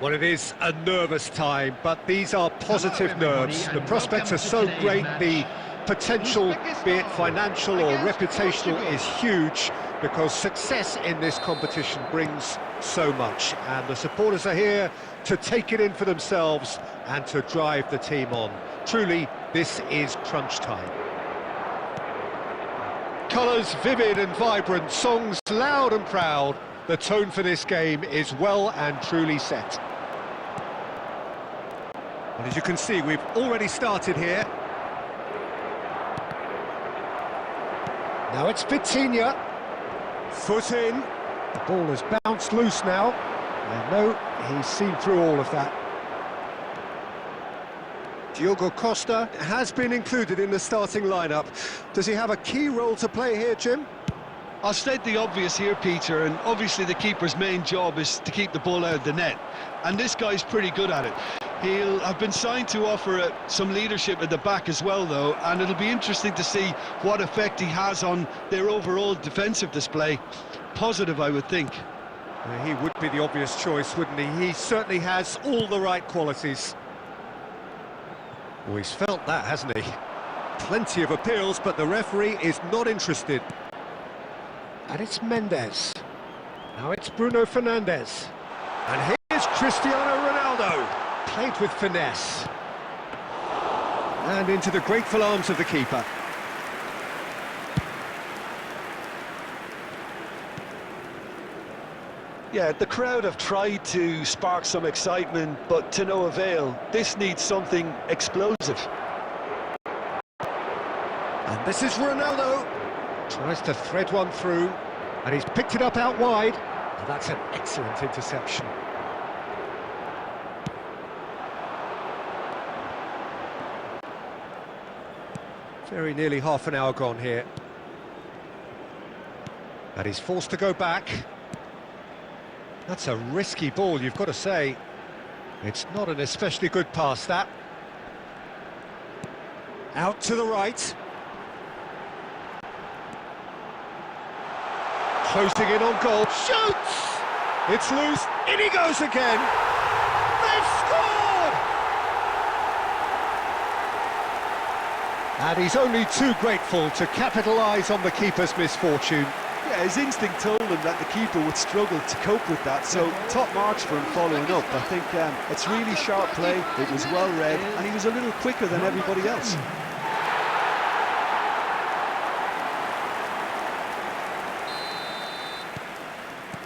Well, it is a nervous time, but these are positive nerves. The prospects are so great, the potential, be it financial or reputational, is huge because success in this competition brings so much. And the supporters are here to take it in for themselves and to drive the team on. Truly, this is crunch time. Colours vivid and vibrant, songs loud and proud. The tone for this game is well and truly set. And as you can see, we've already started here. Now it's Piala. Foot in. The ball has bounced loose now. And no, he's seen through all of that. Diogo Costa has been included in the starting lineup. Does he have a key role to play here, Jim? I'll state the obvious here, Peter, and obviously the keeper's main job is to keep the ball out of the net. And this guy's pretty good at it. He'll have been signed to offer some leadership at the back as well, though, and it'll be interesting to see what effect he has on their overall defensive display. Positive, I would think. He would be the obvious choice, wouldn't he? He certainly has all the right qualities. Well, he's felt that, hasn't he? Plenty of appeals, but the referee is not interested. And it's Mendes. Now it's Bruno Fernandes. And here's Cristiano Ronaldo. Played with finesse. And into the grateful arms of the keeper. Yeah, the crowd have tried to spark some excitement, but to no avail. This needs something explosive. And this is Ronaldo. Tries to thread one through, and he's picked it up out wide. And that's an excellent interception. Very nearly half an hour gone here. And he's forced to go back. That's a risky ball, you've got to say. It's not an especially good pass, that. Out to the right. Closing in on goal. Shoots! It's loose. In he goes again. They've scored! And he's only too grateful to capitalise on the keeper's misfortune. Yeah, his instinct told him that the keeper would struggle to cope with that, so top marks for him following up. I think it's really sharp play, it was well read, and he was a little quicker than everybody else.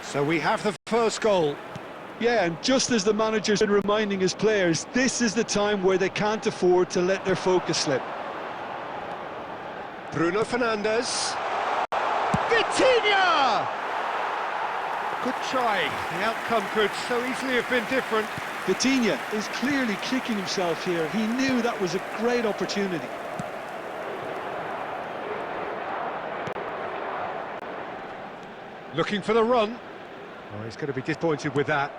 So we have the first goal. Yeah, and just as the manager's been reminding his players, this is the time where they can't afford to let their focus slip. Bruno Fernandes. Piala! Good try. The outcome could so easily have been different. Piala is clearly kicking himself here. He knew that was a great opportunity. Looking for the run. Oh, he's going to be disappointed with that.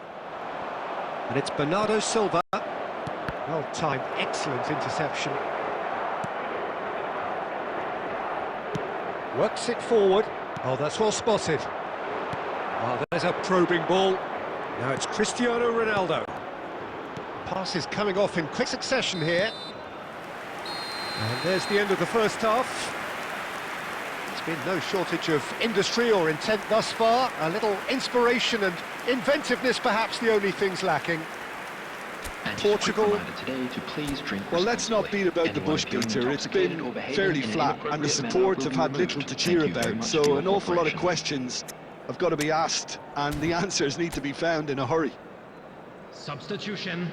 And it's Bernardo Silva. Well timed, excellent interception. Works it forward. Oh, that's well spotted. Oh, there's a probing ball. Now it's Cristiano Ronaldo. Pass is coming off in quick succession here. And there's the end of the first half. There's been no shortage of industry or intent thus far. A little inspiration and inventiveness, perhaps the only things lacking. Portugal. Well, let's not beat about the bush, Peter. It's been fairly flat, and the support have had little to cheer about, so an awful lot of questions have got to be asked, and the answers need to be found in a hurry. Substitution.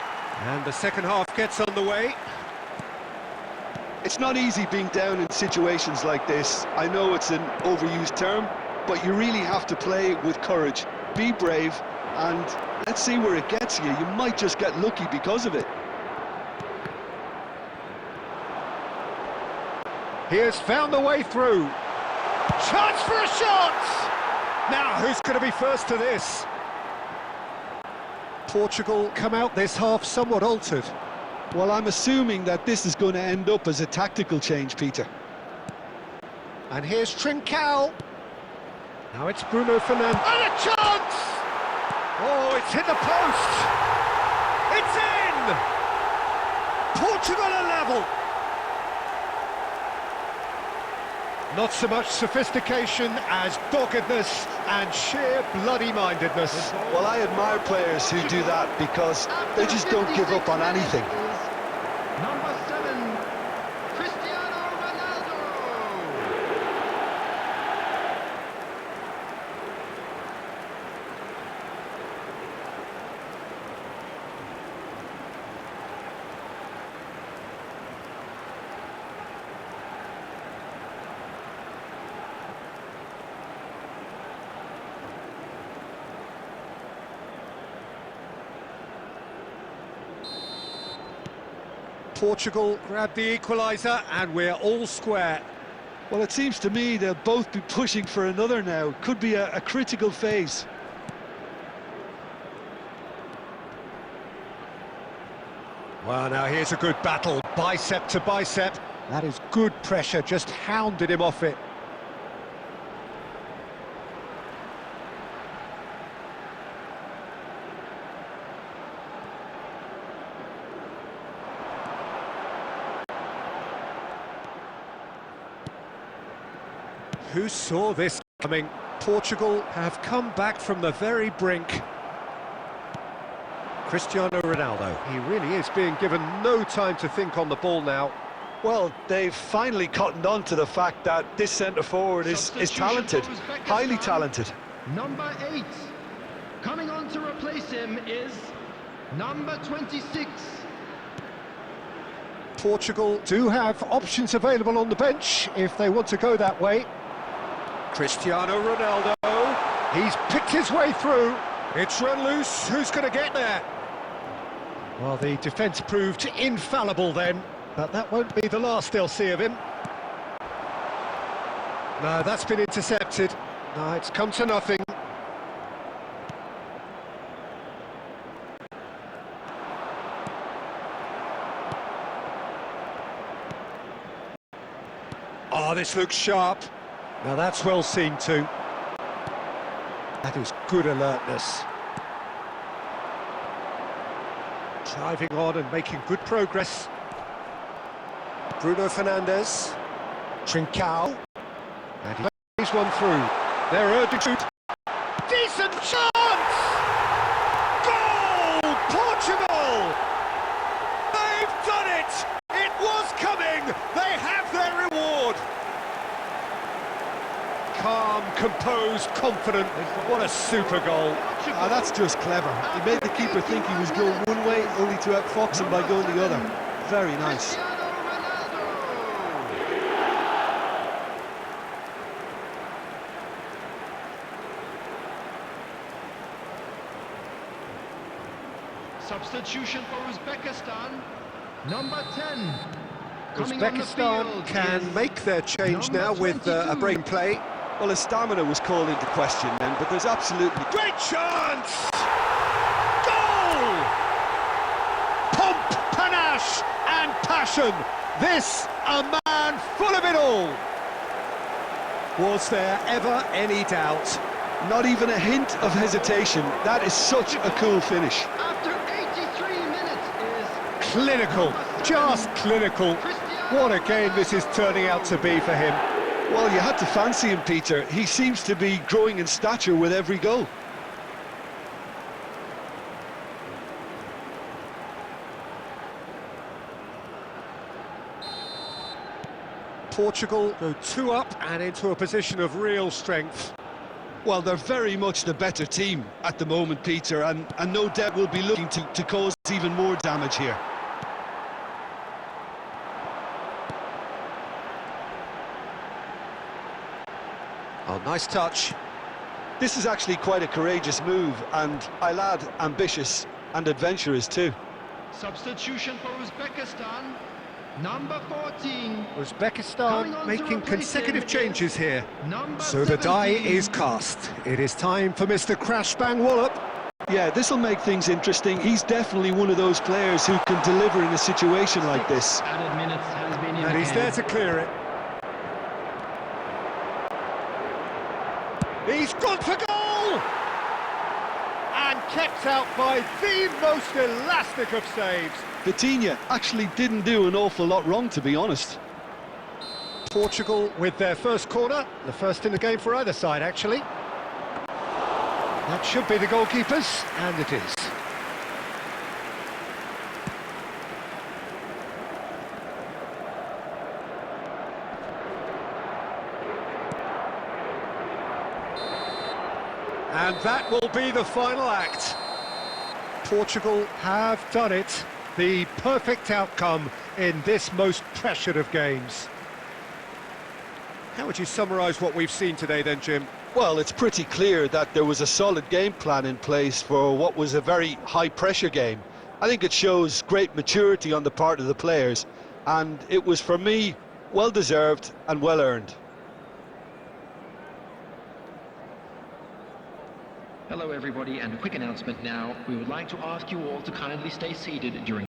And the second half gets underway. It's not easy being down in situations like this. I know it's an overused term, but you really have to play with courage. Be brave, and let's see where it gets you. You might just get lucky because of it. He has found the way through. Chance for a shot! Now, who's going to be first to this? Portugal come out this half somewhat altered. Well, I'm assuming that this is going to end up as a tactical change, Peter. And here's Trincao. Now it's Bruno Fernandes. And a chance! Oh, it's hit the post! It's in! Portugal are level! Not so much sophistication as doggedness and sheer bloody-mindedness. Well, I admire players who do that because they just don't give up on anything. Number 7, Cristiano Ronaldo. Portugal grab the equaliser and we're all square. Well, it seems to me they'll both be pushing for another now. Could be a critical phase. Well, now here's a good battle, bicep to bicep. That is good pressure, just hounded him off it. Who saw this coming? Portugal have come back from the very brink. Cristiano Ronaldo, he really is being given no time to think on the ball now. Well, they've finally cottoned on to the fact that this centre-forward is talented, highly talented. Number 8. Coming on to replace him is number 26. Portugal do have options available on the bench if they want to go that way. Cristiano Ronaldo, he's picked his way through. It's run loose, who's going to get there? Well, the defence proved infallible then, but that won't be the last they'll see of him. No, that's been intercepted. No, it's come to nothing. Oh, this looks sharp. Now that's well seen too. That is good alertness. Driving on and making good progress. Bruno Fernandes. Trincao. And he plays one through. They're urging shoot. Decent chance! Goal! Portugal! They've done it! It was coming! They have their reward! Calm, composed, confident. What a super goal. Ah, that's just clever. He made the keeper think he was going one way, only to outfox him by going the other. Very nice. Substitution for Uzbekistan. Number 10. Uzbekistan can make their change now with a break in play. Well, his stamina was called into question then, but there's absolutely... Great chance! Goal! Pomp, panache and passion. This, a man full of it all. Was there ever any doubt? Not even a hint of hesitation. That is such a cool finish. After 83 minutes is... Clinical, just clinical. What a game this is turning out to be for him. Well, you had to fancy him, Peter. He seems to be growing in stature with every goal. Portugal go 2 up and into a position of real strength. Well, they're very much the better team at the moment, Peter, and no doubt will be looking to cause even more damage here. Oh, nice touch. This is actually quite a courageous move, and I'll add ambitious and adventurous too. Substitution for Uzbekistan. Number 14. Uzbekistan making consecutive changes here. Number So the die 17. is cast. It is time for Mr. Crash Bang Wallop. Yeah, this will make things interesting. He's definitely one of those players who can deliver in a situation like this. Added minutes has been And he's there to clear it. He's gone for goal! And kept out by the most elastic of saves. Dunia actually didn't do an awful lot wrong, to be honest. Portugal with their first corner, the first in the game for either side, actually. That should be the goalkeepers, and it is. And that will be the final act. Portugal have done it. The perfect outcome in this most pressured of games. How would you summarise what we've seen today then, Jim? Well, it's pretty clear that there was a solid game plan in place for what was a very high-pressure game. I think it shows great maturity on the part of the players, and it was, for me, well-deserved and well-earned. Hello everybody, and a quick announcement now. We would like to ask you all to kindly stay seated during